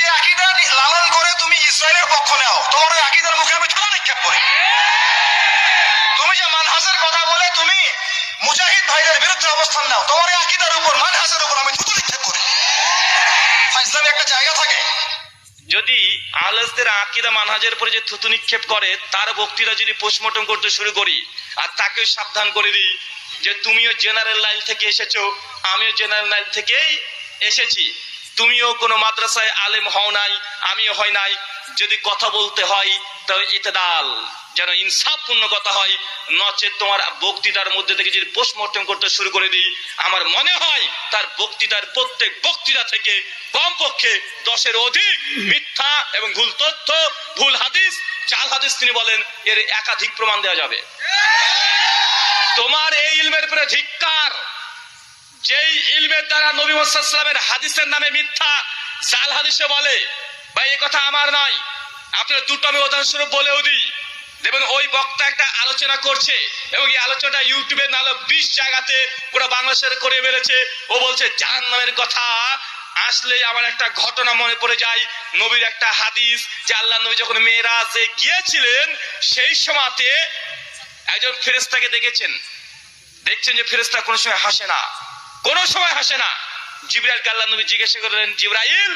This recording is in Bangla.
যে আকীদা লালন করে তুমি ইসরায়েলের পক্ষ নাও, তোমার ওই আকীদার মুখে আমি ছুরি নিক্ষেপ করি। তুমি যে মানহাজের কথা বলে তুমি মুজাহিদ ভাইদের বিরুদ্ধে অবস্থান নাও, তোমার এই আকীদার উপর মানহাজের উপর আমি ছুরি নিক্ষেপ করি। ফাইজলামে একটা জায়গা থাকে। যদি আহলাদের আকীদা মানহাজের উপরে যে থুতু নিক্ষেপ করে, তার বক্তৃতা যদি পোস্টমর্টম করতে শুরু করি আর তাকে সাবধান করে দিই যে তুমিও জেনারেল লাইন থেকে এসেছো, আমিও জেনারেল লাইন থেকেই এসেছি, তুমিও কোনো মাদ্রাসায় আলেম হও নাই, আমিও হয় নাই, যদি কথা বলতে হয় তবে ইতদাল, যেন ইনসাফপূর্ণ কথা হয়, নচেত তোমার বক্তৃতার মধ্যে থেকে যদি পোস্টমর্টম করতে শুরু করে দিই, আমার মনে হয় তার বক্তৃতার প্রত্যেক বক্তৃতা থেকে কমপক্ষে 10-এর অধিক মিথ্যা এবং ভুল তথ্য, ভুল হাদিস, জাল হাদিস তিনি বলেন, এর একাধিক প্রমাণ দেওয়া যাবে। তোমার এই ইলমের উপরে ধিক্কার, যেই ইলমের দ্বারা নবী মুহাম্মদ সাল্লাল্লাহু আলাইহি ওয়াসাল্লামের হাদিসের নামে মিথ্যা, জাল হাদিসে বলে, ভাই এই কথা আমার নয়, আপনার দুটো আমি উদাহরণস্বরূপ বলেও দিই। দেখবেন ওই বক্তা একটা আলোচনা করছে এবং এই আলোচনাটা ইউটিউবে নাহলে 20 জায়গাতে পুরো বাংলাদেশের করে ফেলেছে। ও বলছে জাহান্নামের কথা আসলে আমার একটা ঘটনা মনে পড়ে যায়, নবীর একটা হাদিস যে আল্লাহ নবী যখন মেরাজে গিয়েছিলেন সেই সময়তে একজন ফেরেশতাকে দেখেছেন যে ফেরেশতা কোনো সময় হাসে না, কোনো সময় হাসে না। জিবরাইলকে আল্লাহ নবী জিজ্ঞাসা করলেন, জিবরাইল